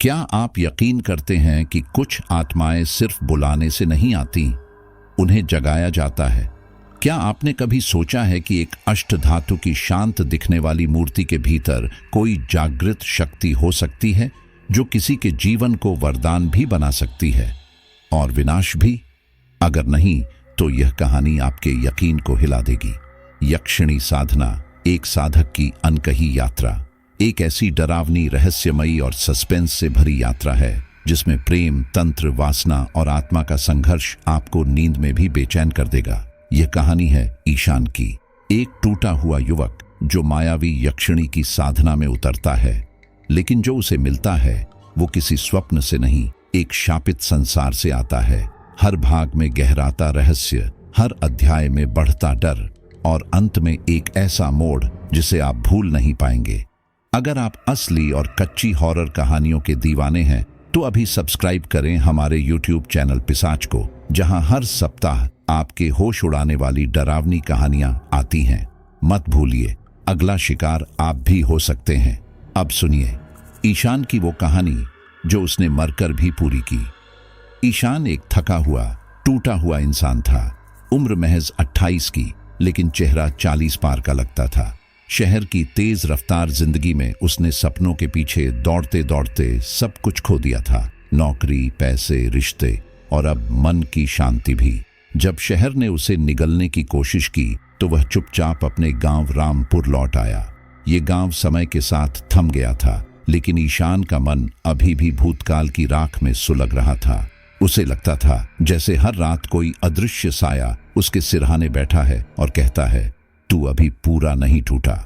क्या आप यकीन करते हैं कि कुछ आत्माएं सिर्फ बुलाने से नहीं आती, उन्हें जगाया जाता है? क्या आपने कभी सोचा है कि एक अष्टधातु की शांत दिखने वाली मूर्ति के भीतर कोई जागृत शक्ति हो सकती है जो किसी के जीवन को वरदान भी बना सकती है और विनाश भी? अगर नहीं तो यह कहानी आपके यकीन को हिला देगी। यक्षिणी साधना, एक साधक की अनकही यात्रा, एक ऐसी डरावनी, रहस्यमयी और सस्पेंस से भरी यात्रा है जिसमें प्रेम, तंत्र, वासना और आत्मा का संघर्ष आपको नींद में भी बेचैन कर देगा। यह कहानी है ईशान की, एक टूटा हुआ युवक जो मायावी यक्षिणी की साधना में उतरता है, लेकिन जो उसे मिलता है वो किसी स्वप्न से नहीं, एक शापित संसार से आता है। हर भाग में गहराता रहस्य, हर अध्याय में बढ़ता डर और अंत में एक ऐसा मोड़ जिसे आप भूल नहीं पाएंगे। अगर आप असली और कच्ची हॉरर कहानियों के दीवाने हैं तो अभी सब्सक्राइब करें हमारे YouTube चैनल पिशाच को, जहां हर सप्ताह आपके होश उड़ाने वाली डरावनी कहानियां आती हैं। मत भूलिए, अगला शिकार आप भी हो सकते हैं। अब सुनिए ईशान की वो कहानी जो उसने मरकर भी पूरी की। ईशान एक थका हुआ, टूटा हुआ इंसान था। उम्र महज 28 की, लेकिन चेहरा 40 पार का लगता था। शहर की तेज रफ्तार जिंदगी में उसने सपनों के पीछे दौड़ते दौड़ते सब कुछ खो दिया था, नौकरी, पैसे, रिश्ते और अब मन की शांति भी। जब शहर ने उसे निगलने की कोशिश की तो वह चुपचाप अपने गांव रामपुर लौट आया। ये गांव समय के साथ थम गया था, लेकिन ईशान का मन अभी भी भूतकाल की राख में सुलग रहा था। उसे लगता था जैसे हर रात कोई अदृश्य साया उसके सिरहाने बैठा है और कहता है, तू अभी पूरा नहीं टूटा।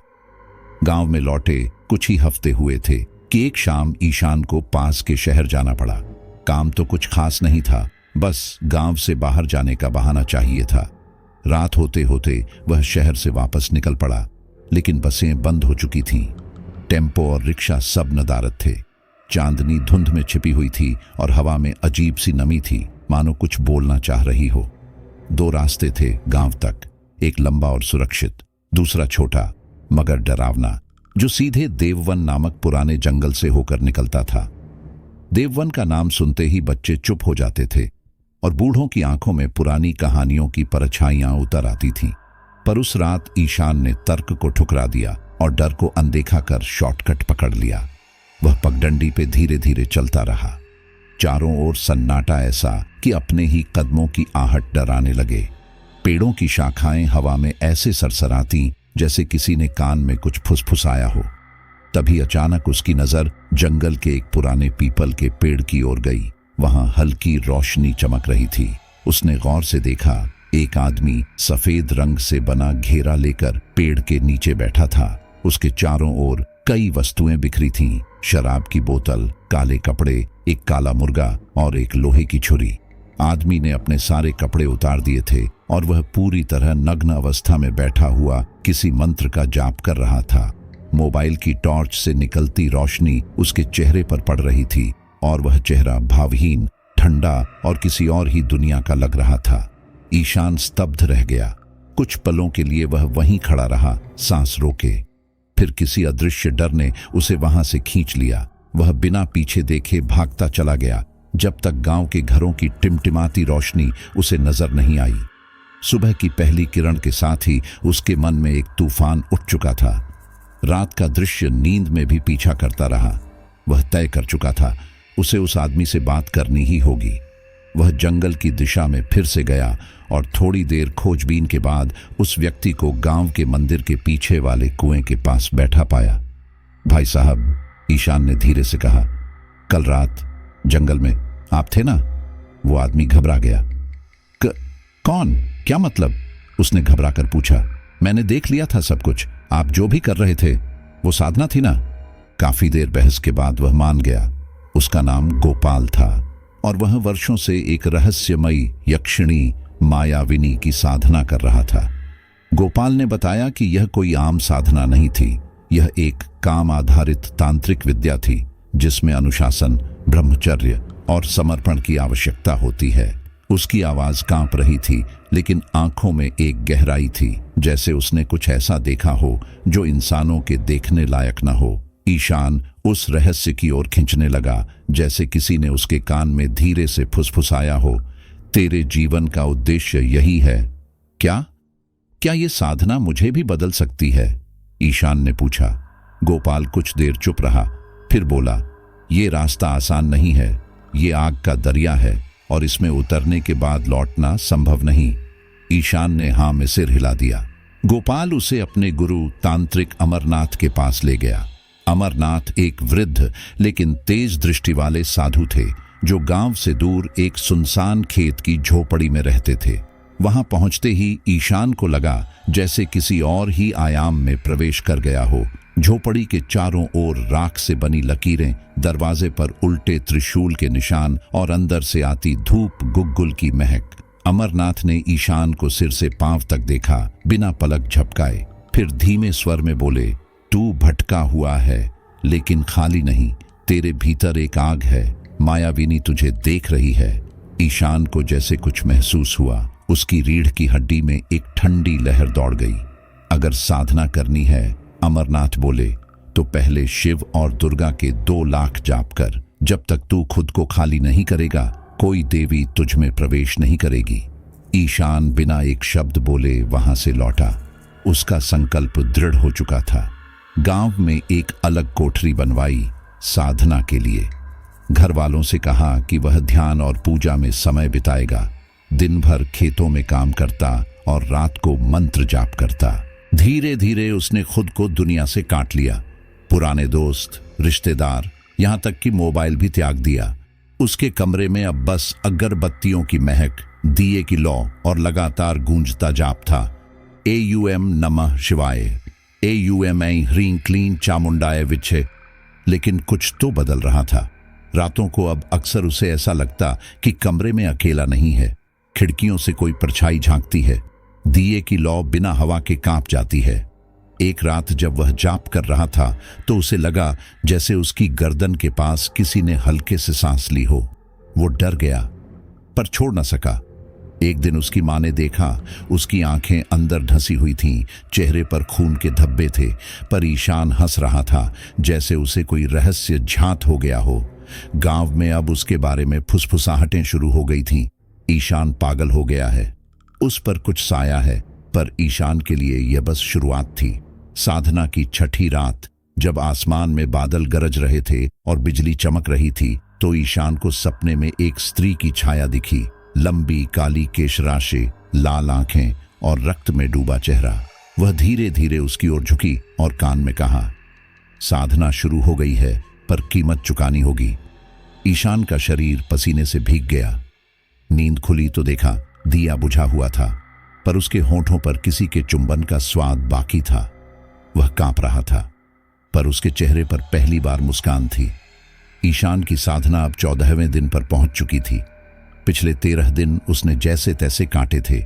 गांव में लौटे कुछ ही हफ्ते हुए थे कि एक शाम ईशान को पास के शहर जाना पड़ा। काम तो कुछ खास नहीं था, बस गांव से बाहर जाने का बहाना चाहिए था। रात होते होते वह शहर से वापस निकल पड़ा, लेकिन बसें बंद हो चुकी थीं। टेम्पो और रिक्शा सब नदारद थे। चांदनी धुंध में छिपी हुई थी और हवा में अजीब सी नमी थी, मानो कुछ बोलना चाह रही हो। 2 रास्ते थे गांव तक, एक लंबा और सुरक्षित, दूसरा छोटा मगर डरावना, जो सीधे देववन नामक पुराने जंगल से होकर निकलता था। देववन का नाम सुनते ही बच्चे चुप हो जाते थे और बूढ़ों की आंखों में पुरानी कहानियों की परछाइयां उतर आती थीं। पर उस रात ईशान ने तर्क को ठुकरा दिया और डर को अनदेखा कर शॉर्टकट पकड़ लिया। वह पगडंडी पे धीरे धीरे चलता रहा। चारों ओर सन्नाटा ऐसा कि अपने ही कदमों की आहट डराने लगे। पेड़ों की शाखाएं हवा में ऐसे सरसराती जैसे किसी ने कान में कुछ फुसफुसाया हो। तभी अचानक उसकी नजर जंगल के एक पुराने पीपल के पेड़ की ओर गई। वहां हल्की रोशनी चमक रही थी। उसने गौर से देखा, एक आदमी सफेद रंग से बना घेरा लेकर पेड़ के नीचे बैठा था। उसके चारों ओर कई वस्तुएं बिखरी थीं, शराब की बोतल, काले कपड़े, एक काला मुर्गा और एक लोहे की छुरी। आदमी ने अपने सारे कपड़े उतार दिए थे और वह पूरी तरह नग्न अवस्था में बैठा हुआ किसी मंत्र का जाप कर रहा था। मोबाइल की टॉर्च से निकलती रोशनी उसके चेहरे पर पड़ रही थी और वह चेहरा भावहीन, ठंडा और किसी और ही दुनिया का लग रहा था। ईशान स्तब्ध रह गया। कुछ पलों के लिए वह वहीं खड़ा रहा, सांस रोके। फिर किसी अदृश्य डर ने उसे वहां से खींच लिया। वह बिना पीछे देखे भागता चला गया, जब तक गांव के घरों की टिमटिमाती रोशनी उसे नजर नहीं आई। सुबह की पहली किरण के साथ ही उसके मन में एक तूफान उठ चुका था। रात का दृश्य नींद में भी पीछा करता रहा। वह तय कर चुका था, उसे उस आदमी से बात करनी ही होगी। वह जंगल की दिशा में फिर से गया और थोड़ी देर खोजबीन के बाद उस व्यक्ति को गांव के मंदिर के पीछे वाले कुएं के पास बैठा पाया। भाई साहब, ईशान ने धीरे से कहा, कल रात जंगल में आप थे ना? वो आदमी घबरा गया। कौन? क्या मतलब? उसने घबरा कर पूछा। मैंने देख लिया था सब कुछ, आप जो भी कर रहे थे वो साधना थी ना? काफी देर बहस के बाद वह मान गया। उसका नाम गोपाल था और वह वर्षों से एक रहस्यमयी यक्षिणी मायाविनी की साधना कर रहा था। गोपाल ने बताया कि यह कोई आम साधना नहीं थी। यह एक काम आधारित तांत्रिक विद्या थी जिसमें अनुशासन, ब्रह्मचर्य और समर्पण की आवश्यकता होती है। उसकी आवाज कांप रही थी, लेकिन आंखों में एक गहराई थी, जैसे उसने कुछ ऐसा देखा हो जो इंसानों के देखने लायक न हो। ईशान उस रहस्य की ओर खींचने लगा जैसे किसी ने उसके कान में धीरे से फुसफुसाया हो। तेरे जीवन का उद्देश्य यही है क्या? क्या ये साधना मुझे भी बदल सकती है? ईशान ने पूछा। गोपाल कुछ देर चुप रहा, फिर बोला, ये रास्ता आसान नहीं है। ये आग का दरिया है और इसमें उतरने के बाद लौटना संभव नहीं। ईशान ने हाँ में सिर हिला दिया। गोपाल उसे अपने गुरु तांत्रिक अमरनाथ के पास ले गया। अमरनाथ एक वृद्ध लेकिन तेज दृष्टि वाले साधु थे जो गांव से दूर एक सुनसान खेत की झोपड़ी में रहते थे। वहां पहुंचते ही ईशान को लगा जैसे किसी और ही आयाम में प्रवेश कर गया हो। झोपड़ी के चारों ओर राख से बनी लकीरें, दरवाजे पर उल्टे त्रिशूल के निशान और अंदर से आती धूप गुग्गुल की महक। अमरनाथ ने ईशान को सिर से पांव तक देखा, बिना पलक झपकाए। फिर धीमे स्वर में बोले, तू भटका हुआ है लेकिन खाली नहीं। तेरे भीतर एक आग है, मायाविनी तुझे देख रही है। ईशान को जैसे कुछ महसूस हुआ। उसकी रीढ़ की हड्डी में एक ठंडी लहर दौड़ गई। अगर साधना करनी है, अमरनाथ बोले, तो पहले शिव और दुर्गा के 2 लाख जाप कर। जब तक तू खुद को खाली नहीं करेगा, कोई देवी तुझ में प्रवेश नहीं करेगी। ईशान बिना एक शब्द बोले वहां से लौटा। उसका संकल्प दृढ़ हो चुका था। गांव में एक अलग कोठरी बनवाई साधना के लिए। घर वालों से कहा कि वह ध्यान और पूजा में समय बिताएगा। दिन भर खेतों में काम करता और रात को मंत्र जाप करता। धीरे धीरे उसने खुद को दुनिया से काट लिया। पुराने दोस्त, रिश्तेदार, यहां तक कि मोबाइल भी त्याग दिया। उसके कमरे में अब बस अगरबत्तियों की महक, दिए की लौ और लगातार गूंजता जाप था। AUM नमः शिवाय, AUM ह्रीं क्लीं चामुंडाय विच्छे। लेकिन कुछ तो बदल रहा था। रातों को अब अक्सर उसे ऐसा लगता कि कमरे में अकेला नहीं है। खिड़कियों से कोई परछाई झांकती है। दिए की लौ बिना हवा के कांप जाती है। एक रात जब वह जाप कर रहा था तो उसे लगा जैसे उसकी गर्दन के पास किसी ने हल्के से सांस ली हो। वो डर गया पर छोड़ न सका। एक दिन उसकी मां ने देखा, उसकी आंखें अंदर ढसी हुई थीं, चेहरे पर खून के धब्बे थे, पर ईशान हंस रहा था जैसे उसे कोई रहस्य झांत हो गया हो। गांव में अब उसके बारे में फुसफुसाहटें शुरू हो गई थीं। ईशान पागल हो गया है, उस पर कुछ साया है। पर ईशान के लिए यह बस शुरुआत थी। साधना की छठी रात जब आसमान में बादल गरज रहे थे और बिजली चमक रही थी, तो ईशान को सपने में एक स्त्री की छाया दिखी। लंबी काली केशराशि, लाल आंखें और रक्त में डूबा चेहरा। वह धीरे धीरे उसकी ओर झुकी और कान में कहा, साधना शुरू हो गई है पर कीमत चुकानी होगी। ईशान का शरीर पसीने से भीग गया। नींद खुली तो देखा दिया बुझा हुआ था, पर उसके होंठों पर किसी के चुंबन का स्वाद बाकी था। वह कांप रहा था, पर उसके चेहरे पर पहली बार मुस्कान थी। ईशान की साधना अब 14वें दिन पर पहुंच चुकी थी। पिछले 13 दिन उसने जैसे तैसे काटे थे।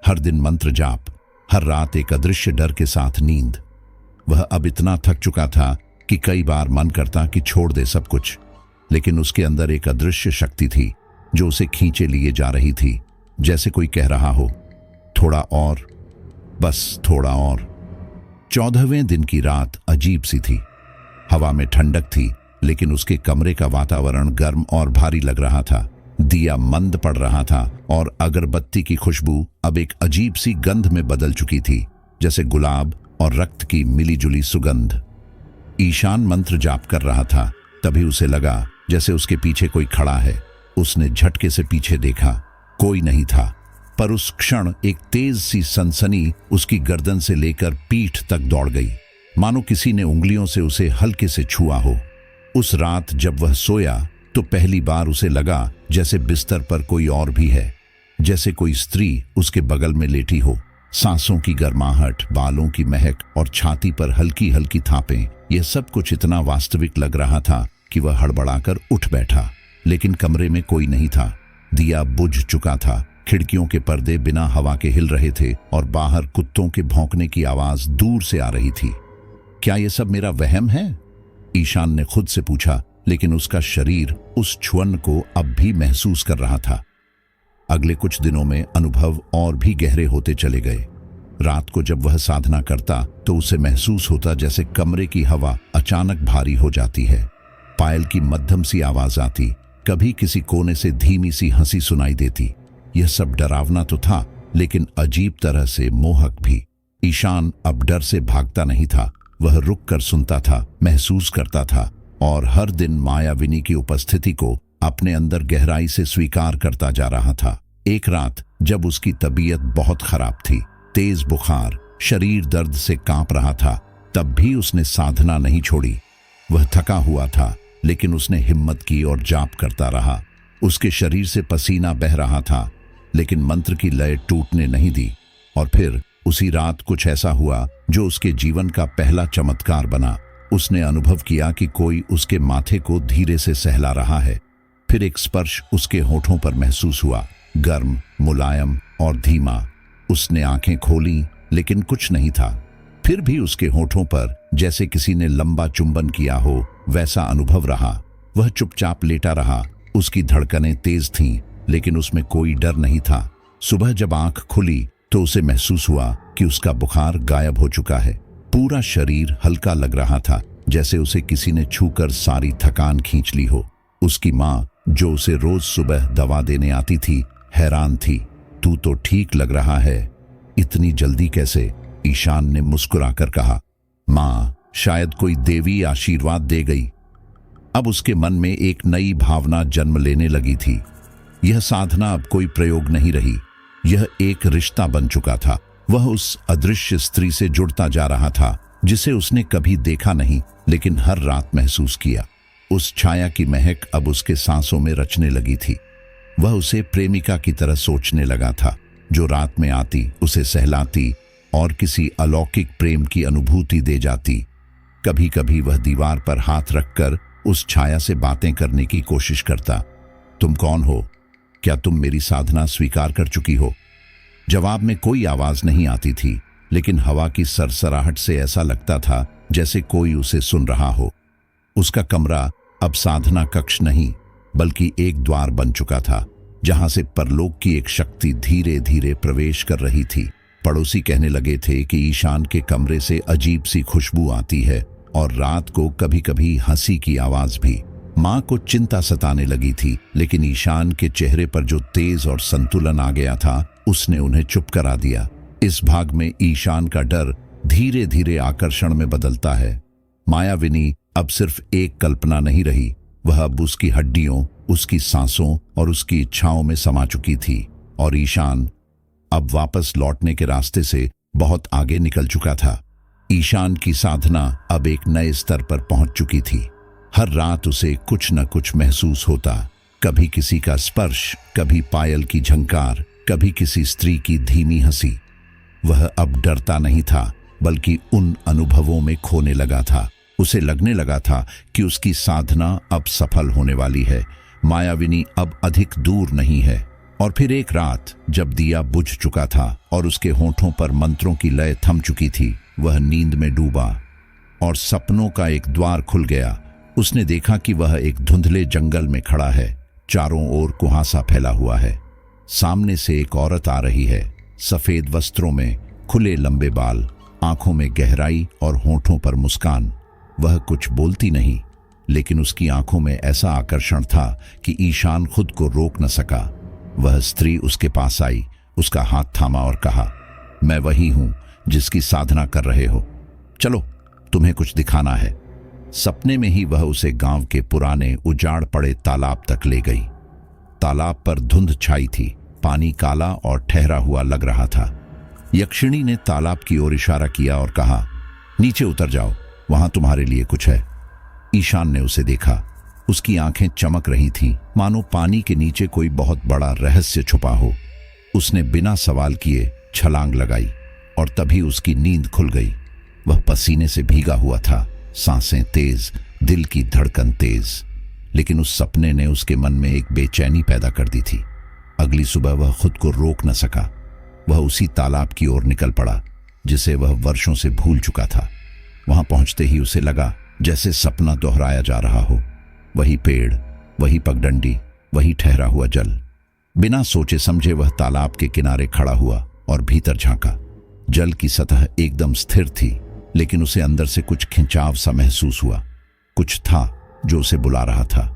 हर दिन मंत्र जाप, हर रात एक अदृश्य डर के साथ नींद। वह अब इतना थक चुका था कि कई बार मन करता कि छोड़ दे सब कुछ, लेकिन उसके अंदर एक अदृश्य शक्ति थी जो उसे खींचे लिए जा रही थी, जैसे कोई कह रहा हो, थोड़ा और, बस थोड़ा और। 14वें दिन की रात अजीब सी थी। हवा में ठंडक थी, लेकिन उसके कमरे का वातावरण गर्म और भारी लग रहा था। दिया मंद पड़ रहा था और अगरबत्ती की खुशबू अब एक अजीब सी गंध में बदल चुकी थी, जैसे गुलाब और रक्त की मिलीजुली सुगंध। ईशान मंत्र जाप कर रहा था, तभी उसे लगा जैसे उसके पीछे कोई खड़ा है। उसने झटके से पीछे देखा, कोई नहीं था, पर उस क्षण एक तेज सी सनसनी उसकी गर्दन से लेकर पीठ तक दौड़ गई, मानो किसी ने उंगलियों से उसे हल्के से छुआ हो। उस रात जब वह सोया तो पहली बार उसे लगा जैसे बिस्तर पर कोई और भी है, जैसे कोई स्त्री उसके बगल में लेटी हो। सांसों की गर्माहट, बालों की महक और छाती पर हल्की हल्की थापें, यह सब कुछ इतना वास्तविक लग रहा था कि वह हड़बड़ाकर उठ बैठा। लेकिन कमरे में कोई नहीं था। दिया बुझ चुका था, खिड़कियों के पर्दे बिना हवा के हिल रहे थे और बाहर कुत्तों के भौंकने की आवाज दूर से आ रही थी। क्या यह सब मेरा वहम है? ईशान ने खुद से पूछा, लेकिन उसका शरीर उस छुअन को अब भी महसूस कर रहा था। अगले कुछ दिनों में अनुभव और भी गहरे होते चले गए। रात को जब वह साधना करता तो उसे महसूस होता जैसे कमरे की हवा अचानक भारी हो जाती है। पायल की मध्यम सी आवाज आती, कभी किसी कोने से धीमी सी हंसी सुनाई देती। यह सब डरावना तो था, लेकिन अजीब तरह से मोहक भी। ईशान अब डर से भागता नहीं था, वह रुक कर सुनता था, महसूस करता था और हर दिन मायाविनी की उपस्थिति को अपने अंदर गहराई से स्वीकार करता जा रहा था। एक रात जब उसकी तबीयत बहुत खराब थी, तेज बुखार, शरीर दर्द से कांप रहा था, तब भी उसने साधना नहीं छोड़ी। वह थका हुआ था, लेकिन उसने हिम्मत की और जाप करता रहा। उसके शरीर से पसीना बह रहा था, लेकिन मंत्र की लय टूटने नहीं दी। और फिर उसी रात कुछ ऐसा हुआ जो उसके जीवन का पहला चमत्कार बना। उसने अनुभव किया कि कोई उसके माथे को धीरे से सहला रहा है। फिर एक स्पर्श उसके होठों पर महसूस हुआ, गर्म, मुलायम और धीमा। उसने आंखें खोली, लेकिन कुछ नहीं था। फिर भी उसके होठों पर जैसे किसी ने लंबा चुंबन किया हो, वैसा अनुभव रहा। वह चुपचाप लेटा रहा। उसकी धड़कनें तेज थीं, लेकिन उसमें कोई डर नहीं था। सुबह जब आंख खुली तो उसे महसूस हुआ कि उसका बुखार गायब हो चुका है। पूरा शरीर हल्का लग रहा था, जैसे उसे किसी ने छूकर सारी थकान खींच ली हो। उसकी माँ, जो उसे रोज सुबह दवा देने आती थी, हैरान थी। तू तो ठीक लग रहा है, इतनी जल्दी कैसे? ईशान ने मुस्कुराकर कहा। माँ, शायद कोई देवी आशीर्वाद दे गई। अब उसके मन में एक नई भावना जन्म लेने लगी थी। यह साधना अब कोई प्रयोग नहीं रही, यह एक रिश्ता बन चुका था। वह उस अदृश्य स्त्री से जुड़ता जा रहा था, जिसे उसने कभी देखा नहीं, लेकिन हर रात महसूस किया। उस छाया की महक अब उसके सांसों में रचने लगी थी। वह उसे प्रेमिका की तरह सोचने लगा था, जो रात में आती, उसे सहलाती और किसी अलौकिक प्रेम की अनुभूति दे जाती। कभी कभी वह दीवार पर हाथ रखकर उस छाया से बातें करने की कोशिश करता। तुम कौन हो? क्या तुम मेरी साधना स्वीकार कर चुकी हो? जवाब में कोई आवाज नहीं आती थी, लेकिन हवा की सरसराहट से ऐसा लगता था जैसे कोई उसे सुन रहा हो। उसका कमरा अब साधना कक्ष नहीं, बल्कि एक द्वार बन चुका था, जहां से परलोक की एक शक्ति धीरे धीरे प्रवेश कर रही थी। पड़ोसी कहने लगे थे कि ईशान के कमरे से अजीब सी खुशबू आती है और रात को कभी कभी हंसी की आवाज भी। माँ को चिंता सताने लगी थी, लेकिन ईशान के चेहरे पर जो तेज और संतुलन आ गया था, उसने उन्हें चुप करा दिया। इस भाग में ईशान का डर धीरे धीरे आकर्षण में बदलता है। मायाविनी अब सिर्फ एक कल्पना नहीं रही, वह अब उसकी हड्डियों, उसकी सांसों और उसकी इच्छाओं में समा चुकी थी। और ईशान अब वापस लौटने के रास्ते से बहुत आगे निकल चुका था। ईशान की साधना अब एक नए स्तर पर पहुंच चुकी थी। हर रात उसे कुछ न कुछ महसूस होता, कभी किसी का स्पर्श, कभी पायल की झंकार, कभी किसी स्त्री की धीमी हंसी। वह अब डरता नहीं था, बल्कि उन अनुभवों में खोने लगा था। उसे लगने लगा था कि उसकी साधना अब सफल होने वाली है, मायाविनी अब अधिक दूर नहीं है। और फिर एक रात जब दिया बुझ चुका था और उसके होठों पर मंत्रों की लय थम चुकी थी, वह नींद में डूबा और सपनों का एक द्वार खुल गया। उसने देखा कि वह एक धुंधले जंगल में खड़ा है, चारों ओर कुहासा फैला हुआ है। सामने से एक औरत आ रही है, सफेद वस्त्रों में, खुले लंबे बाल, आंखों में गहराई और होठों पर मुस्कान। वह कुछ बोलती नहीं, लेकिन उसकी आंखों में ऐसा आकर्षण था कि ईशान खुद को रोक न सका। वह स्त्री उसके पास आई, उसका हाथ थामा और कहा, मैं वही हूं जिसकी साधना कर रहे हो, चलो तुम्हें कुछ दिखाना है। सपने में ही वह उसे गांव के पुराने उजाड़ पड़े तालाब तक ले गई। तालाब पर धुंध छाई थी, पानी काला और ठहरा हुआ लग रहा था। यक्षिणी ने तालाब की ओर इशारा किया और कहा, नीचे उतर जाओ, वहां तुम्हारे लिए कुछ है। ईशान ने उसे देखा। उसकी आंखें चमक रही थीं, मानो पानी के नीचे कोई बहुत बड़ा रहस्य छुपा हो। उसने बिना सवाल किए छलांग लगाई और तभी उसकी नींद खुल गई। वह पसीने से भीगा हुआ था, सांसें तेज, दिल की धड़कन तेज। लेकिन उस सपने ने उसके मन में एक बेचैनी पैदा कर दी थी। अगली सुबह वह खुद को रोक न सका। वह उसी तालाब की ओर निकल पड़ा जिसे वह वर्षों से भूल चुका था। वहां पहुंचते ही उसे लगा जैसे सपना दोहराया जा रहा हो। वही पेड़, वही पगडंडी, वही ठहरा हुआ जल। बिना सोचे समझे वह तालाब के किनारे खड़ा हुआ और भीतर झांका। जल की सतह एकदम स्थिर थी, लेकिन उसे अंदर से कुछ खिंचाव सा महसूस हुआ। कुछ था जो उसे बुला रहा था।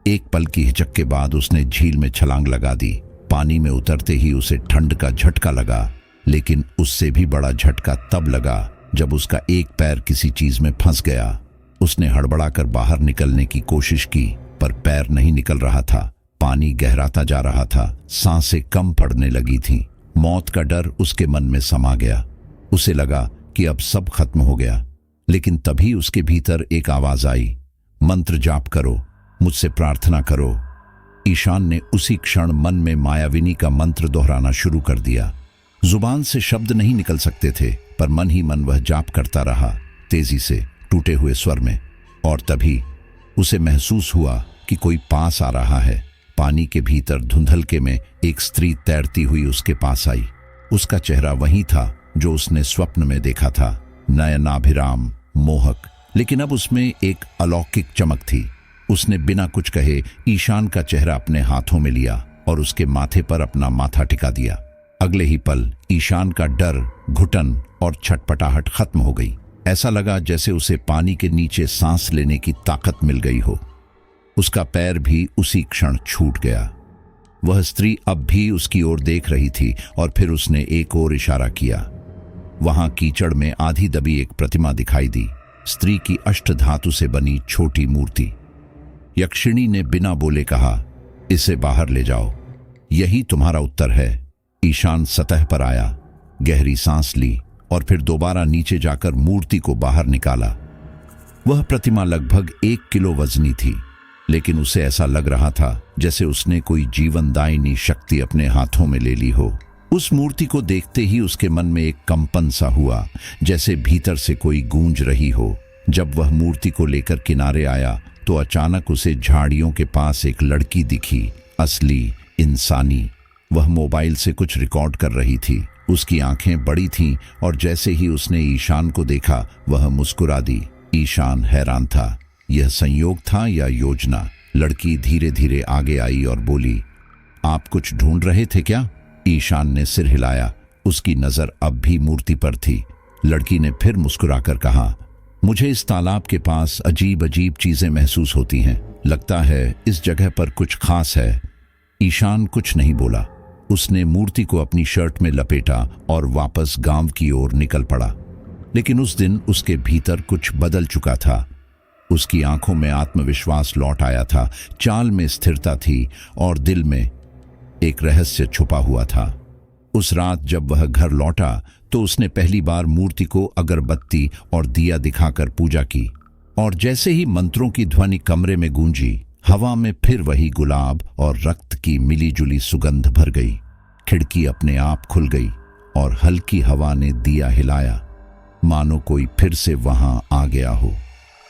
एक पल की हिचक के बाद उसने झील में छलांग लगा दी। पानी में उतरते ही उसे ठंड का झटका लगा, लेकिन उससे भी बड़ा झटका तब लगा जब उसका एक पैर किसी चीज में फंस गया। उसने हड़बड़ाकर बाहर निकलने की कोशिश की, पर पैर नहीं निकल रहा था। पानी गहराता जा रहा था, सांसें कम पड़ने लगी थीं। मौत का डर उसके मन में समा गया। उसे लगा कि अब सब खत्म हो गया, लेकिन तभी उसके भीतर एक आवाज आई, मंत्र जाप करो, मुझसे प्रार्थना करो। ईशान ने उसी क्षण मन में मायाविनी का मंत्र दोहराना शुरू कर दिया। जुबान से शब्द नहीं निकल सकते थे, पर मन ही मन वह जाप करता रहा, तेजी से, टूटे हुए स्वर में। और तभी उसे महसूस हुआ कि कोई पास आ रहा है। पानी के भीतर धुंधलके में एक स्त्री तैरती हुई उसके पास आई। उसका चेहरा वही था जो उसने स्वप्न में देखा था, नयनाभिराम, मोहक, लेकिन अब उसमें एक अलौकिक चमक थी। उसने बिना कुछ कहे ईशान का चेहरा अपने हाथों में लिया और उसके माथे पर अपना माथा टिका दिया। अगले ही पल ईशान का डर, घुटन और छटपटाहट खत्म हो गई। ऐसा लगा जैसे उसे पानी के नीचे सांस लेने की ताकत मिल गई हो। उसका पैर भी उसी क्षण छूट गया। वह स्त्री अब भी उसकी ओर देख रही थी और फिर उसने एक और इशारा किया। वहां कीचड़ में आधी दबी एक प्रतिमा दिखाई दी, स्त्री की अष्टधातु से बनी छोटी मूर्ति। यक्षिणी ने बिना बोले कहा, इसे बाहर ले जाओ, यही तुम्हारा उत्तर है। ईशान सतह पर आया, गहरी सांस ली और फिर दोबारा नीचे जाकर मूर्ति को बाहर निकाला। वह प्रतिमा लगभग 1 किलो वजनी थी, लेकिन उसे ऐसा लग रहा था जैसे उसने कोई जीवनदायिनी शक्ति अपने हाथों में ले ली हो। उस मूर्ति को देखते ही उसके मन में एक कंपन सा हुआ, जैसे भीतर से कोई गूंज रही हो। जब वह मूर्ति को लेकर किनारे आया तो अचानक उसे झाड़ियों के पास एक लड़की दिखी, असली, इंसानी। वह मोबाइल से कुछ रिकॉर्ड कर रही थी। उसकी आंखें बड़ी थीं और जैसे ही उसने ईशान को देखा वह मुस्कुरा दी। ईशान हैरान था, यह संयोग था या योजना? लड़की धीरे धीरे आगे आई और बोली, आप कुछ ढूंढ रहे थे क्या? ईशान ने सिर हिलाया। उसकी नजर अब भी मूर्ति पर थी। लड़की ने फिर मुस्कुराकर कहा, मुझे इस तालाब के पास अजीब अजीब चीजें महसूस होती हैं। लगता है इस जगह पर कुछ खास है। ईशान कुछ नहीं बोला। उसने मूर्ति को अपनी शर्ट में लपेटा और वापस गांव की ओर निकल पड़ा। लेकिन उस दिन उसके भीतर कुछ बदल चुका था। उसकी आंखों में आत्मविश्वास लौट आया था, चाल में स्थिरता थी और दिल में एक रहस्य छुपा हुआ था। उस रात जब वह घर लौटा तो उसने पहली बार मूर्ति को अगरबत्ती और दिया दिखाकर पूजा की, और जैसे ही मंत्रों की ध्वनि कमरे में गूंजी, हवा में फिर वही गुलाब और रक्त की मिलीजुली सुगंध भर गई। खिड़की अपने आप खुल गई और हल्की हवा ने दिया हिलाया, मानो कोई फिर से वहां आ गया हो।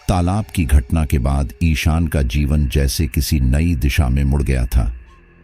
तालाब की घटना के बाद ईशान का जीवन जैसे किसी नई दिशा में मुड़ गया था।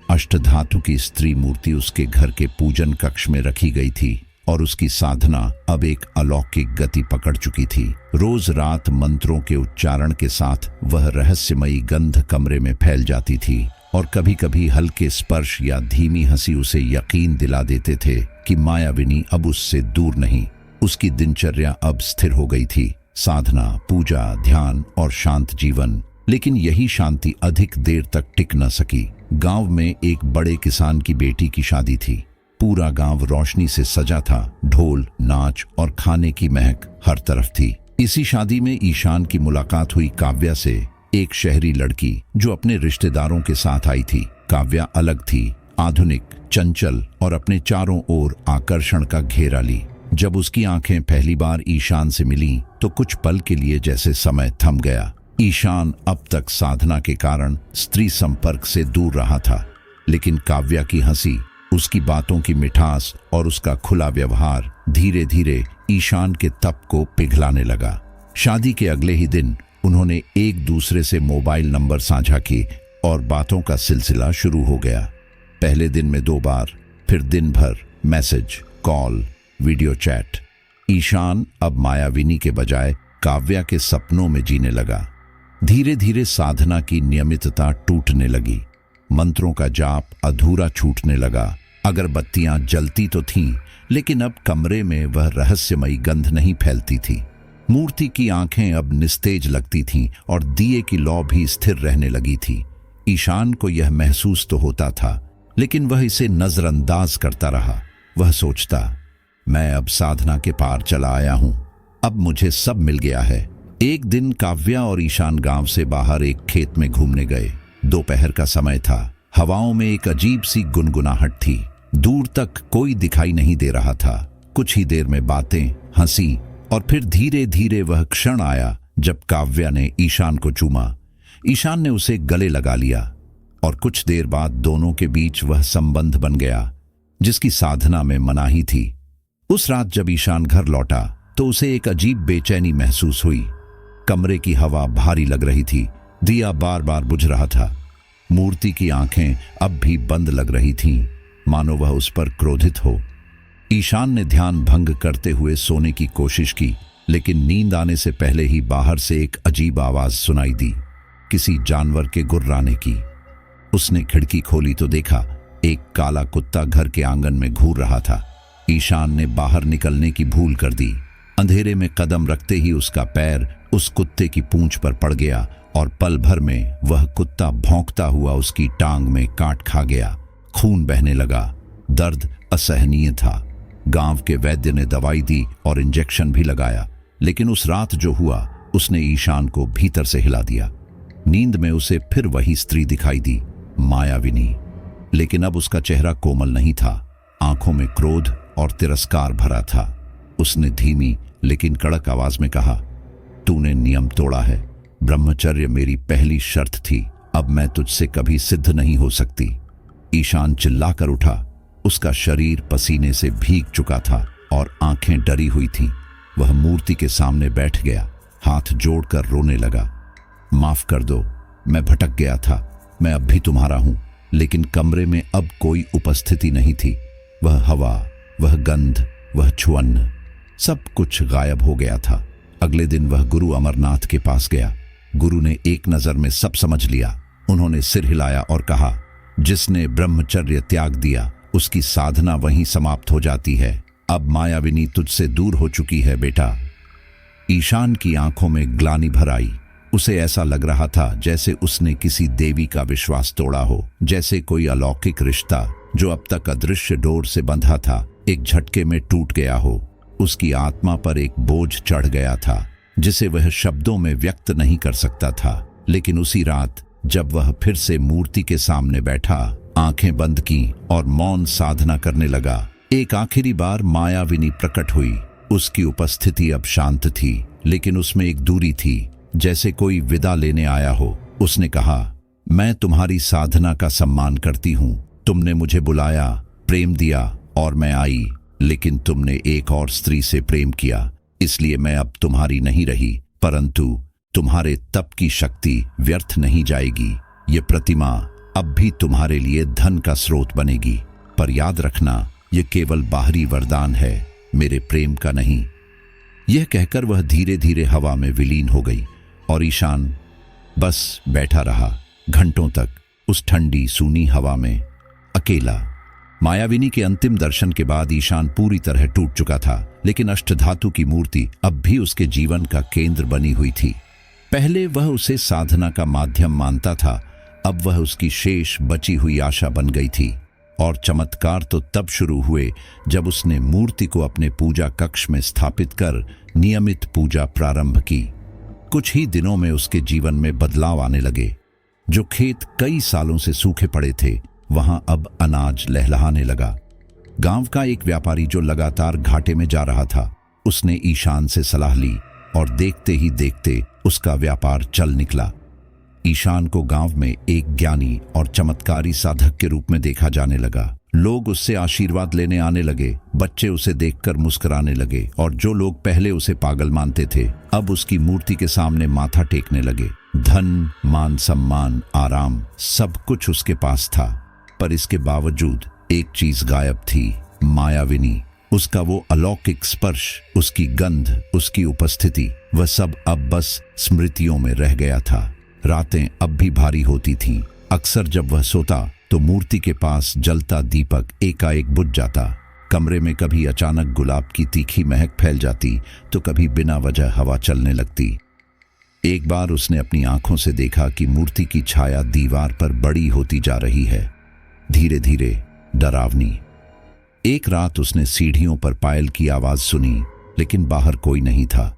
अष्टधातु की स्त्री मूर्ति उसके घर के पूजन कक्ष में रखी गई थी और उसकी साधना अब एक अलौकिक गति पकड़ चुकी थी। रोज रात मंत्रों के उच्चारण के साथ वह रहस्यमयी गंध कमरे में फैल जाती थी और कभी कभी हल्के स्पर्श या धीमी हंसी उसे यकीन दिला देते थे कि मायाविनी अब उससे दूर नहीं। उसकी दिनचर्या अब स्थिर हो गई थी, साधना, पूजा, ध्यान और शांत जीवन। लेकिन यही शांति अधिक देर तक टिक न सकी। गांव में एक बड़े किसान की बेटी की शादी थी। पूरा गांव रोशनी से सजा था, ढोल, नाच और खाने की महक हर तरफ थी। इसी शादी में ईशान की मुलाकात हुई काव्या से, एक शहरी लड़की जो अपने रिश्तेदारों के साथ आई थी। काव्या अलग थी, आधुनिक, चंचल और अपने चारों ओर आकर्षण का घेरा ली। जब उसकी आंखें पहली बार ईशान से मिलीं, तो कुछ पल के लिए जैसे समय थम गया। ईशान अब तक साधना के कारण स्त्री संपर्क से दूर रहा था, लेकिन काव्या की हंसी, उसकी बातों की मिठास और उसका खुला व्यवहार धीरे धीरे ईशान के तप को पिघलाने लगा। शादी के अगले ही दिन उन्होंने एक दूसरे से मोबाइल नंबर साझा किए और बातों का सिलसिला शुरू हो गया। पहले दिन में 2 बार, फिर दिन भर message, call, video chat. Ishaan अब मायाविनी के बजाय काव्या के सपनों में जीने लगा। धीरे धीरे साधना की नियमितता टूटने लगी, मंत्रों का जाप अधूरा छूटने लगा। अगरबत्तियां जलती तो थीं, लेकिन अब कमरे में वह रहस्यमयी गंध नहीं फैलती थी। मूर्ति की आंखें अब निस्तेज लगती थीं और दिए की लौ भी स्थिर रहने लगी थी। ईशान को यह महसूस तो होता था, लेकिन वह इसे नजरअंदाज करता रहा। वह सोचता, मैं अब साधना के पार चला आया हूं, अब मुझे सब मिल गया है। एक दिन काव्या और ईशान गांव से बाहर एक खेत में घूमने गए। दोपहर का समय था। हवाओं में एक अजीब सी गुनगुनाहट थी। दूर तक कोई दिखाई नहीं दे रहा था। कुछ ही देर में बातें, हंसी और फिर धीरे धीरे वह क्षण आया जब काव्या ने ईशान को चूमा। ईशान ने उसे गले लगा लिया और कुछ देर बाद दोनों के बीच वह संबंध बन गया जिसकी साधना में मनाही थी। उस रात जब ईशान घर लौटा तो उसे एक अजीब बेचैनी महसूस हुई। कमरे की हवा भारी लग रही थी। दिया बार बार बुझ रहा था। मूर्ति की आंखें अब भी बंद लग रही थीं, मानो वह उस पर क्रोधित हो। ईशान ने ध्यान भंग करते हुए सोने की कोशिश की, लेकिन नींद आने से पहले ही बाहर से एक अजीब आवाज सुनाई दी, किसी जानवर के गुर्राने की। उसने खिड़की खोली तो देखा एक काला कुत्ता घर के आंगन में घूर रहा था। ईशान ने बाहर निकलने की भूल कर दी। अंधेरे में कदम रखते ही उसका पैर उस कुत्ते की पूंछ पर पड़ गया और पल भर में वह कुत्ता भौंकता हुआ उसकी टांग में काट खा गया। खून बहने लगा। दर्द असहनीय था। गांव के वैद्य ने दवाई दी और इंजेक्शन भी लगाया, लेकिन उस रात जो हुआ उसने ईशान को भीतर से हिला दिया। नींद में उसे फिर वही स्त्री दिखाई दी, मायाविनी। लेकिन अब उसका चेहरा कोमल नहीं था। आंखों में क्रोध और तिरस्कार भरा था। उसने धीमी लेकिन कड़क आवाज में कहा, तूने नियम तोड़ा है। ब्रह्मचर्य मेरी पहली शर्त थी। अब मैं तुझसे कभी सिद्ध नहीं हो सकती। ईशान चिल्लाकर उठा। उसका शरीर पसीने से भीग चुका था और आंखें डरी हुई थीं। वह मूर्ति के सामने बैठ गया, हाथ जोड़कर रोने लगा। माफ कर दो, मैं भटक गया था। मैं अब भी तुम्हारा हूं। लेकिन कमरे में अब कोई उपस्थिति नहीं थी। वह हवा, वह गंध, वह छुअन्न, सब कुछ गायब हो गया था। अगले दिन वह गुरु अमरनाथ के पास गया। गुरु ने एक नजर में सब समझ लिया। उन्होंने सिर हिलाया और कहा, जिसने ब्रह्मचर्य त्याग दिया उसकी साधना वहीं समाप्त हो जाती है। अब मायाविनी तुझसे दूर हो चुकी है बेटा। ईशान की आंखों में ग्लानि भर आई। उसे ऐसा लग रहा था जैसे उसने किसी देवी का विश्वास तोड़ा हो, जैसे कोई अलौकिक रिश्ता जो अब तक अदृश्य डोर से बंधा था एक झटके में टूट गया हो। उसकी आत्मा पर एक बोझ चढ़ गया था जिसे वह शब्दों में व्यक्त नहीं कर सकता था। लेकिन उसी रात जब वह फिर से मूर्ति के सामने बैठा, आंखें बंद की और मौन साधना करने लगा, एक आखिरी बार मायाविनी प्रकट हुई। उसकी उपस्थिति अब शांत थी, लेकिन उसमें एक दूरी थी, जैसे कोई विदा लेने आया हो। उसने कहा, मैं तुम्हारी साधना का सम्मान करती हूं। तुमने मुझे बुलाया, प्रेम दिया और मैं आई, लेकिन तुमने एक और स्त्री से प्रेम किया, इसलिए मैं अब तुम्हारी नहीं रही। परंतु तुम्हारे तप की शक्ति व्यर्थ नहीं जाएगी। ये प्रतिमा अब भी तुम्हारे लिए धन का स्रोत बनेगी, पर याद रखना ये केवल बाहरी वरदान है, मेरे प्रेम का नहीं। यह कहकर वह धीरे धीरे हवा में विलीन हो गई और ईशान बस बैठा रहा घंटों तक उस ठंडी सूनी हवा में, अकेला। मायाविनी के अंतिम दर्शन के बाद ईशान पूरी तरह टूट चुका था, लेकिन अष्टधातु की मूर्ति अब भी उसके जीवन का केंद्र बनी हुई थी। पहले वह उसे साधना का माध्यम मानता था, अब वह उसकी शेष बची हुई आशा बन गई थी। और चमत्कार तो तब शुरू हुए जब उसने मूर्ति को अपने पूजा कक्ष में स्थापित कर नियमित पूजा प्रारंभ की। कुछ ही दिनों में उसके जीवन में बदलाव आने लगे। जो खेत कई सालों से सूखे पड़े थे, वहां अब अनाज लहलहाने लगा। गांव का एक व्यापारी जो लगातार घाटे में जा रहा था, उसने ईशान से सलाह ली और देखते ही देखते उसका व्यापार चल निकला। ईशान को गांव में एक ज्ञानी और चमत्कारी साधक के रूप में देखा जाने लगा। लोग उससे आशीर्वाद लेने आने लगे, बच्चे उसे देखकर मुस्कुराने लगे और जो लोग पहले उसे पागल मानते थे, अब उसकी मूर्ति के सामने माथा टेकने लगे। धन, मान सम्मान, आराम, सब कुछ उसके पास था, पर इसके बावजूद एक चीज गायब थी, मायाविनी। उसका वो अलौकिक स्पर्श, उसकी गंध, उसकी उपस्थिति, वह सब अब बस स्मृतियों में रह गया था। रातें अब भी भारी होती थीं, अक्सर जब वह सोता तो मूर्ति के पास जलता दीपक एकाएक बुझ जाता। कमरे में कभी अचानक गुलाब की तीखी महक फैल जाती तो कभी बिना वजह हवा चलने लगती। एक बार उसने अपनी आंखों से देखा कि मूर्ति की छाया दीवार पर बड़ी होती जा रही है, धीरे धीरे, डरावनी। एक रात उसने सीढ़ियों पर पायल की आवाज सुनी, लेकिन बाहर कोई नहीं था।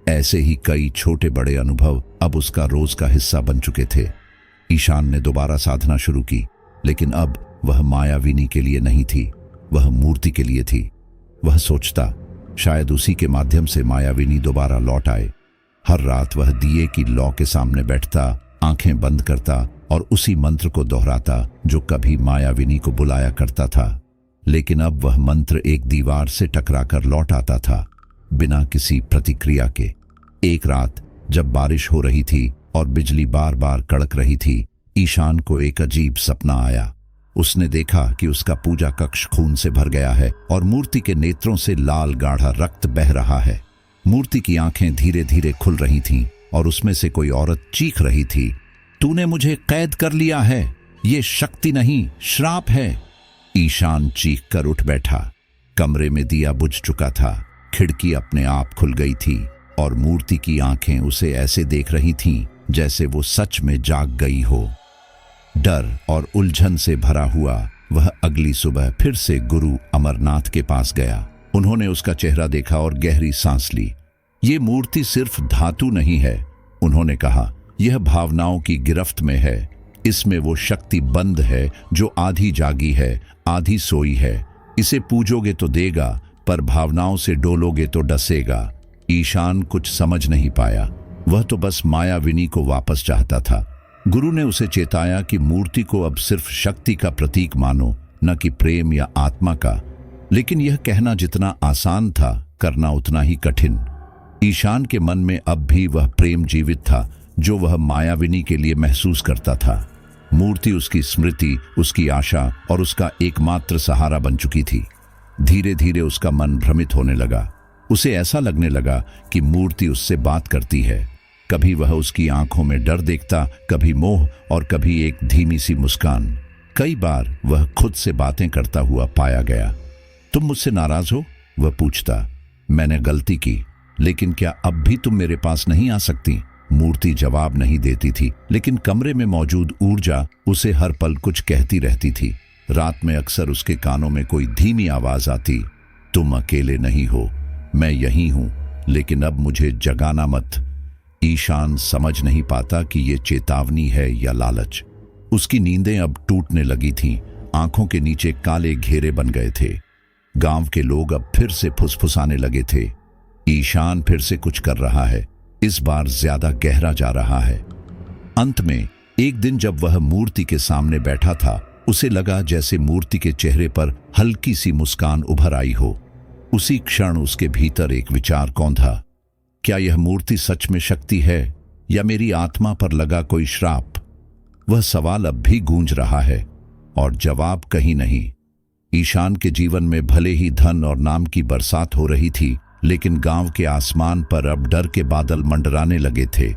ऐसे ही कई छोटे बड़े अनुभव अब उसका रोज का हिस्सा बन चुके थे। ईशान ने दोबारा साधना शुरू की, लेकिन अब वह मायाविनी के लिए नहीं थी, वह मूर्ति के लिए थी। वह सोचता, शायद उसी के माध्यम से मायाविनी दोबारा लौट आए। हर रात वह दिए की लौ के सामने बैठता, आंखें बंद करता और उसी मंत्र को दोहराता जो कभी मायाविनी को बुलाया करता था। लेकिन अब वह मंत्र एक दीवार से टकराकर लौट आता था, बिना किसी प्रतिक्रिया के। एक रात जब बारिश हो रही थी और बिजली बार बार कड़क रही थी, ईशान को एक अजीब सपना आया। उसने देखा कि उसका पूजा कक्ष खून से भर गया है और मूर्ति के नेत्रों से लाल गाढ़ा रक्त बह रहा है। मूर्ति की आंखें धीरे धीरे खुल रही थीं और उसमें से कोई औरत चीख रही थी, तूने मुझे कैद कर लिया है, ये शक्ति नहीं, श्राप है। ईशान चीख कर उठ बैठा। कमरे में दिया बुझ चुका था, खिड़की अपने आप खुल गई थी और मूर्ति की आंखें उसे ऐसे देख रही थीं जैसे वो सच में जाग गई हो। डर और उलझन से भरा हुआ वह अगली सुबह फिर से गुरु अमरनाथ के पास गया। उन्होंने उसका चेहरा देखा और गहरी सांस ली। ये मूर्ति सिर्फ धातु नहीं है, उन्होंने कहा, यह भावनाओं की गिरफ्त में है। इसमें वो शक्ति बंद है जो आधी जागी है, आधी सोई है। इसे पूजोगे तो देगा, पर भावनाओं से डोलोगे तो डसेगा। ईशान कुछ समझ नहीं पाया, वह तो बस मायाविनी को वापस चाहता था। गुरु ने उसे चेताया कि मूर्ति को अब सिर्फ शक्ति का प्रतीक मानो, न कि प्रेम या आत्मा का। लेकिन यह कहना जितना आसान था, करना उतना ही कठिन। ईशान के मन में अब भी वह प्रेम जीवित था जो वह मायाविनी के लिए महसूस करता था। मूर्ति उसकी स्मृति, उसकी आशा और उसका एकमात्र सहारा बन चुकी थी। धीरे धीरे उसका मन भ्रमित होने लगा। उसे ऐसा लगने लगा कि मूर्ति उससे बात करती है। कभी वह उसकी आंखों में डर देखता, कभी मोह और कभी एक धीमी सी मुस्कान। कई बार वह खुद से बातें करता हुआ पाया गया। तुम मुझसे नाराज हो? वह पूछता। मैंने गलती की, लेकिन क्या अब भी तुम मेरे पास नहीं आ सकती? मूर्ति जवाब नहीं देती थी, लेकिन कमरे में मौजूद ऊर्जा उसे हर पल कुछ कहती रहती थी। रात में अक्सर उसके कानों में कोई धीमी आवाज आती, तुम अकेले नहीं हो, मैं यहीं हूं, लेकिन अब मुझे जगाना मत। ईशान समझ नहीं पाता कि ये चेतावनी है या लालच। उसकी नींदें अब टूटने लगी थीं, आंखों के नीचे काले घेरे बन गए थे। गांव के लोग अब फिर से फुसफुसाने लगे थे, ईशान फिर से कुछ कर रहा है, इस बार ज्यादा गहरा जा रहा है। अंत में एक दिन जब वह मूर्ति के सामने बैठा था, उसे लगा जैसे मूर्ति के चेहरे पर हल्की सी मुस्कान उभर आई हो। उसी क्षण उसके भीतर एक विचार कौंधा, क्या यह मूर्ति सच में शक्ति है या मेरी आत्मा पर लगा कोई श्राप? वह सवाल अब भी गूंज रहा है और जवाब कहीं नहीं। ईशान के जीवन में भले ही धन और नाम की बरसात हो रही थी, लेकिन गांव के आसमान पर अब डर के बादल मंडराने लगे थे।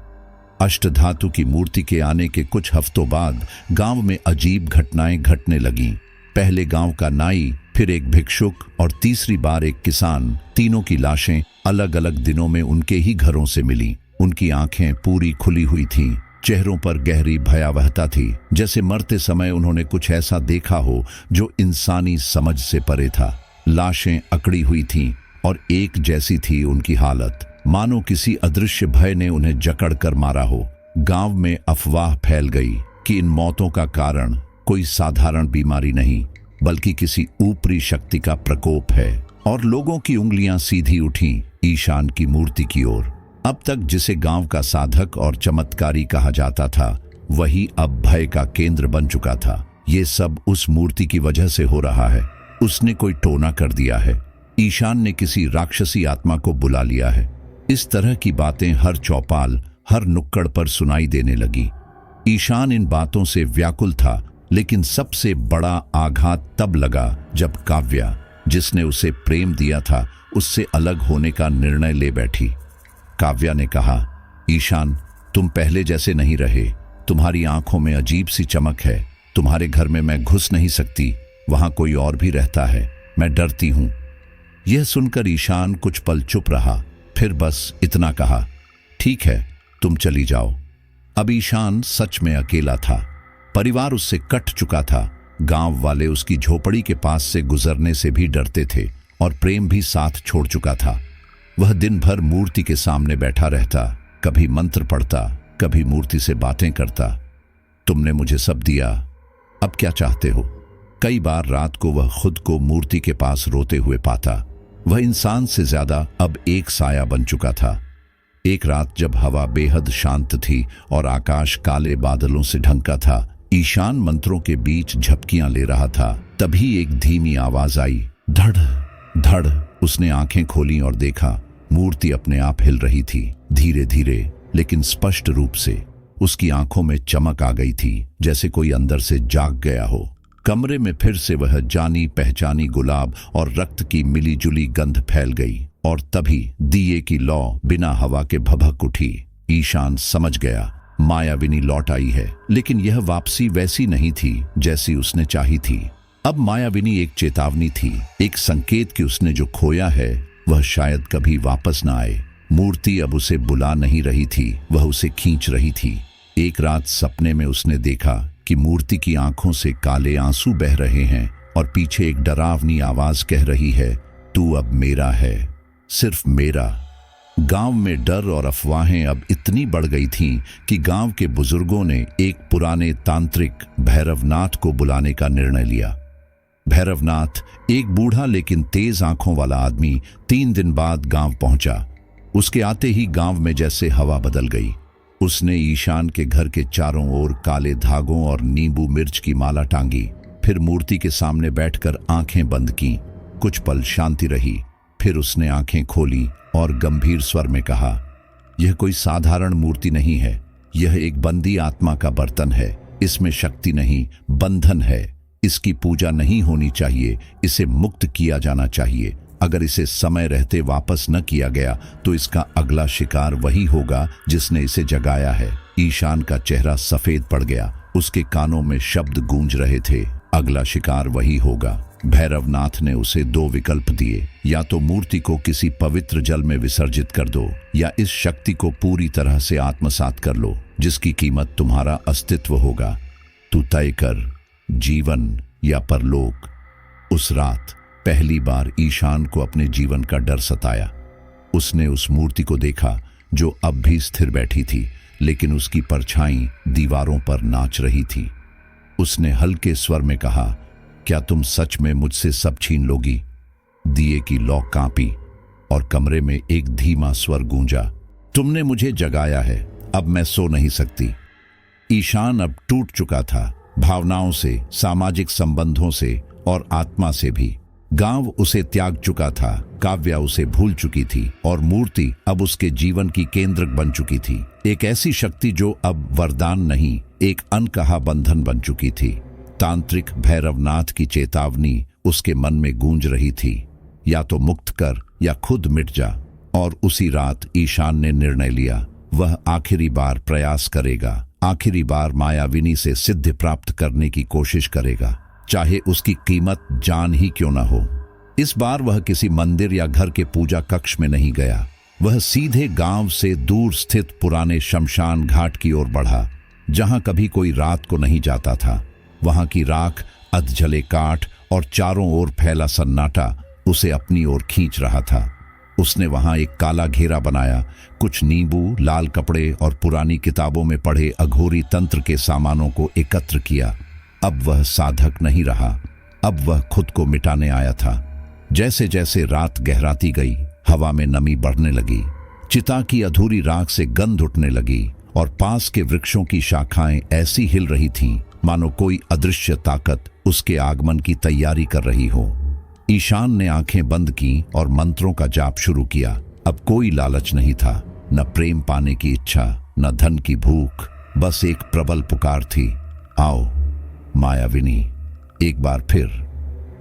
अष्टधातु की मूर्ति के आने के कुछ हफ्तों बाद गांव में अजीब घटनाएं घटने लगीं। पहले गांव का नाई, फिर एक भिक्षुक और तीसरी बार एक किसान, तीनों की लाशें अलग अलग दिनों में उनके ही घरों से मिली। उनकी आंखें पूरी खुली हुई थीं, चेहरों पर गहरी भयावहता थी, जैसे मरते समय उन्होंने कुछ ऐसा देखा हो जो इंसानी समझ से परे था। लाशें अकड़ी हुई थीं और एक जैसी थी उनकी हालत, मानो किसी अदृश्य भय ने उन्हें जकड़ कर मारा हो। गांव में अफवाह फैल गई कि इन मौतों का कारण कोई साधारण बीमारी नहीं, बल्कि किसी ऊपरी शक्ति का प्रकोप है, और लोगों की उंगलियां सीधी उठीं ईशान की मूर्ति की ओर। अब तक जिसे गांव का साधक और चमत्कारी कहा जाता था, वही अब भय का केंद्र बन चुका था। ये सब उस मूर्ति की वजह से हो रहा है। उसने कोई टोना कर दिया है, ईशान ने किसी राक्षसी आत्मा को बुला लिया है। इस तरह की बातें हर चौपाल, हर नुक्कड़ पर सुनाई देने लगी। ईशान इन बातों से व्याकुल था, लेकिन सबसे बड़ा आघात तब लगा जब काव्या, जिसने उसे प्रेम दिया था, उससे अलग होने का निर्णय ले बैठी। काव्या ने कहा, ईशान, तुम पहले जैसे नहीं रहे, तुम्हारी आंखों में अजीब सी चमक है। तुम्हारे घर में मैं घुस नहीं सकती, वहां कोई और भी रहता है, मैं डरती हूं। यह सुनकर ईशान कुछ पल चुप रहा, फिर बस इतना कहा, ठीक है, तुम चली जाओ। अब ईशान सच में अकेला था। परिवार उससे कट चुका था। गांव वाले उसकी झोपड़ी के पास से गुजरने से भी डरते थे और प्रेम भी साथ छोड़ चुका था। वह दिन भर मूर्ति के सामने बैठा रहता, कभी मंत्र पढ़ता, कभी मूर्ति से बातें करता। तुमने मुझे सब दिया, अब क्या चाहते हो? कई बार रात को वह खुद को मूर्ति के पास रोते हुए पाता। वह इंसान से ज्यादा अब एक साया बन चुका था। एक रात जब हवा बेहद शांत थी और आकाश काले बादलों से ढंका था, ईशान मंत्रों के बीच झपकियां ले रहा था। तभी एक धीमी आवाज आई, धड़ धड़। उसने आंखें खोली और देखा, मूर्ति अपने आप हिल रही थी, धीरे धीरे लेकिन स्पष्ट रूप से। उसकी आंखों में चमक आ गई थी, जैसे कोई अंदर से जाग गया हो। कमरे में फिर से वह जानी पहचानी गुलाब और रक्त की मिलीजुली गंध फैल गई और तभी दिए की लौ बिना हवा के भभक उठी। ईशान समझ गया, मायाविनी लौट आई है, लेकिन यह वापसी वैसी नहीं थी जैसी उसने चाही थी। अब मायाविनी एक चेतावनी थी, एक संकेत कि उसने जो खोया है वह शायद कभी वापस न आए। मूर्ति अब उसे बुला नहीं रही थी, वह उसे खींच रही थी। एक रात सपने में उसने देखा कि मूर्ति की आंखों से काले आंसू बह रहे हैं और पीछे एक डरावनी आवाज कह रही है, तू अब मेरा है, सिर्फ मेरा। गांव में डर और अफवाहें अब इतनी बढ़ गई थीं कि गांव के बुजुर्गों ने एक पुराने तांत्रिक भैरवनाथ को बुलाने का निर्णय लिया। भैरवनाथ एक बूढ़ा लेकिन तेज आंखों वाला आदमी 3 दिन बाद गांव पहुंचा। उसके आते ही गांव में जैसे हवा बदल गई। उसने ईशान के घर के चारों ओर काले धागों और नींबू मिर्च की माला टांगी, फिर मूर्ति के सामने बैठकर आंखें बंद की। कुछ पल शांति रही, फिर उसने आंखें खोली और गंभीर स्वर में कहा, यह कोई साधारण मूर्ति नहीं है, यह एक बंदी आत्मा का बर्तन है। इसमें शक्ति नहीं, बंधन है। इसकी पूजा नहीं होनी चाहिए, इसे मुक्त किया जाना चाहिए। अगर इसे समय रहते वापस न किया गया तो इसका अगला शिकार वही होगा जिसने इसे जगाया है। ईशान का चेहरा सफेद पड़ गया, उसके कानों में शब्द गूंज रहे थे, अगला शिकार वही होगा। भैरवनाथ ने उसे 2 विकल्प दिए, या तो मूर्ति को किसी पवित्र जल में विसर्जित कर दो, या इस शक्ति को पूरी तरह से आत्मसात कर लो, जिसकी कीमत तुम्हारा अस्तित्व होगा। तू तय कर, जीवन या परलोक। उस रात पहली बार ईशान को अपने जीवन का डर सताया। उसने उस मूर्ति को देखा जो अब भी स्थिर बैठी थी, लेकिन उसकी परछाई दीवारों पर नाच रही थी। उसने हल्के स्वर में कहा, क्या तुम सच में मुझसे सब छीन लोगी? दिए की लौ कांपी और कमरे में एक धीमा स्वर गूंजा, तुमने मुझे जगाया है, अब मैं सो नहीं सकती। ईशान अब टूट चुका था, भावनाओं से, सामाजिक संबंधों से और आत्मा से भी। गांव उसे त्याग चुका था, काव्या उसे भूल चुकी थी और मूर्ति अब उसके जीवन की केंद्रक बन चुकी थी। एक ऐसी शक्ति जो अब वरदान नहीं, एक अनकहा बंधन बन चुकी थी। तांत्रिक भैरवनाथ की चेतावनी उसके मन में गूंज रही थी, या तो मुक्त कर या खुद मिट जा। और उसी रात ईशान ने निर्णय लिया, वह आखिरी बार प्रयास करेगा, आखिरी बार मायाविनी से सिद्धि प्राप्त करने की कोशिश करेगा, चाहे उसकी कीमत जान ही क्यों न हो। इस बार वह किसी मंदिर या घर के पूजा कक्ष में नहीं गया, वह सीधे गांव से दूर स्थित पुराने शमशान घाट की ओर बढ़ा, जहां कभी कोई रात को नहीं जाता था। वहां की राख, अधजले काठ और चारों ओर फैला सन्नाटा उसे अपनी ओर खींच रहा था। उसने वहां एक काला घेरा बनाया, कुछ नींबू, लाल कपड़े और पुरानी किताबों में पढ़े अघोरी तंत्र के सामानों को एकत्र किया। अब वह साधक नहीं रहा, अब वह खुद को मिटाने आया था। जैसे जैसे रात गहराती गई, हवा में नमी बढ़ने लगी, चिता की अधूरी राख से गंध उठने लगी और पास के वृक्षों की शाखाएं ऐसी हिल रही थीं मानो कोई अदृश्य ताकत उसके आगमन की तैयारी कर रही हो। ईशान ने आंखें बंद की और मंत्रों का जाप शुरू किया। अब कोई लालच नहीं था, न प्रेम पाने की इच्छा, न धन की भूख, बस एक प्रबल पुकार थी, आओ मायाविनी। एक बार फिर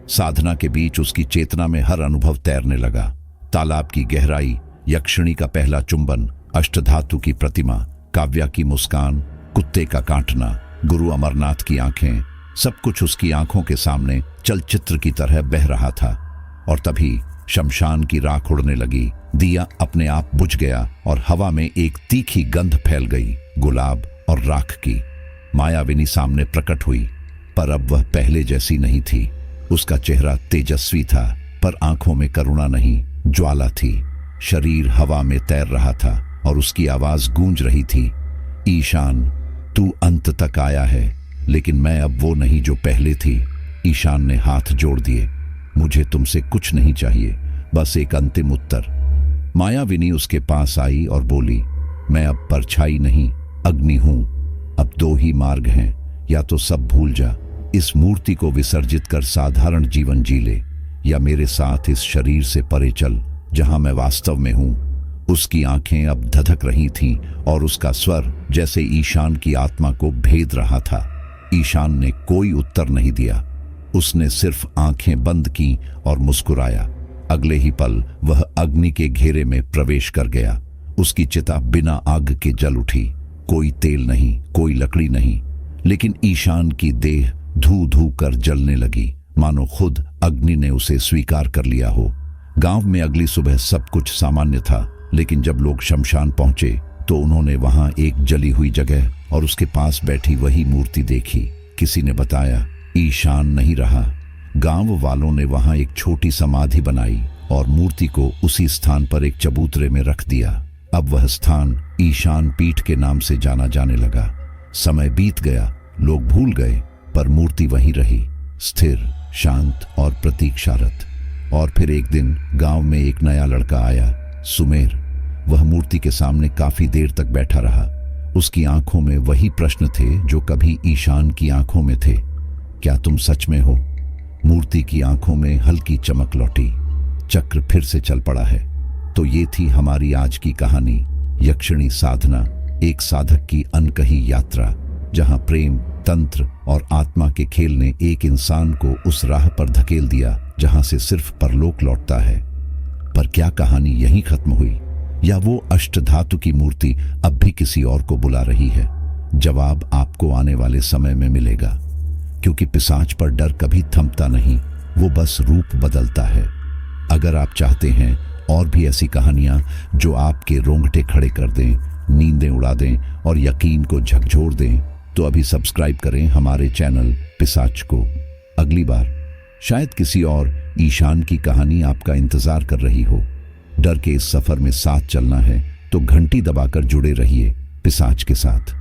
साधना के बीच उसकी चेतना में हर अनुभव तैरने लगा। तालाब की गहराई, यक्षिणी का पहला चुंबन, अष्टधातु की प्रतिमा, काव्या की मुस्कान, कुत्ते का काटना, गुरु अमरनाथ की आंखें, सब कुछ उसकी आंखों के सामने चलचित्र की तरह बह रहा था। और तभी शमशान की राख उड़ने लगी, दिया अपने आप बुझ गया और हवा में एक तीखी गंध फैल गई, गुलाब और राख की। मायाविनी सामने प्रकट हुई, पर अब वह पहले जैसी नहीं थी। उसका चेहरा तेजस्वी था, पर आंखों में करुणा नहीं, ज्वाला थी। शरीर हवा में तैर रहा था और उसकी आवाज गूंज रही थी, ईशान, तू अंत तक आया है, लेकिन मैं अब वो नहीं जो पहले थी। ईशान ने हाथ जोड़ दिए, मुझे तुमसे कुछ नहीं चाहिए, बस एक अंतिम उत्तर। मायाविनी उसके पास आई और बोली, मैं अब परछाई नहीं, अग्नि हूं। अब दो ही मार्ग हैं, या तो सब भूल जा, इस मूर्ति को विसर्जित कर साधारण जीवन जी ले, या मेरे साथ इस शरीर से परे चल, जहां मैं वास्तव में हूं। उसकी आंखें अब धधक रही थीं और उसका स्वर जैसे ईशान की आत्मा को भेद रहा था। ईशान ने कोई उत्तर नहीं दिया, उसने सिर्फ आंखें बंद की और मुस्कुराया। अगले ही पल वह अग्नि के घेरे में प्रवेश कर गया। उसकी चिता बिना आग के जल उठी, कोई तेल नहीं, कोई लकड़ी नहीं, लेकिन ईशान की देह धू धू कर जलने लगी, मानो खुद अग्नि ने उसे स्वीकार कर लिया हो। गांव में अगली सुबह सब कुछ सामान्य था, लेकिन जब लोग शमशान पहुंचे तो उन्होंने वहां एक जली हुई जगह और उसके पास बैठी वही मूर्ति देखी। किसी ने बताया, ईशान नहीं रहा। गांव वालों ने वहां एक छोटी समाधि बनाई और मूर्ति को उसी स्थान पर एक चबूतरे में रख दिया। अब वह स्थान ईशान पीठ के नाम से जाना जाने लगा। समय बीत गया, लोग भूल गए, पर मूर्ति वहीं रही, स्थिर, शांत और प्रतीक्षारत। और फिर एक दिन गांव में एक नया लड़का आया, सुमेर। वह मूर्ति के सामने काफी देर तक बैठा रहा। उसकी आंखों में वही प्रश्न थे जो कभी ईशान की आंखों में थे, क्या तुम सच में हो? मूर्ति की आंखों में हल्की चमक लौटी, चक्र फिर से चल पड़ा है। तो ये थी हमारी आज की कहानी, यक्षिणी साधना, एक साधक की अनकही यात्रा, जहां प्रेम, तंत्र और आत्मा के खेल ने एक इंसान को उस राह पर धकेल दिया जहां से सिर्फ परलोक लौटता है। पर क्या कहानी यहीं खत्म हुई, या वो अष्टधातु की मूर्ति अब भी किसी और को बुला रही है? जवाब आपको आने वाले समय में मिलेगा, क्योंकि पिशाच पर डर कभी थमता नहीं, वो बस रूप बदलता है। अगर आप चाहते हैं और भी ऐसी कहानियां जो आपके रोंगटे खड़े कर दें, नींदें उड़ा दें और यकीन को झकझोर दें, तो अभी सब्सक्राइब करें हमारे चैनल पिशाच को। अगली बार शायद किसी और ईशान की कहानी आपका इंतजार कर रही हो। डर के इस सफर में साथ चलना है तो घंटी दबाकर जुड़े रहिए पिशाच के साथ।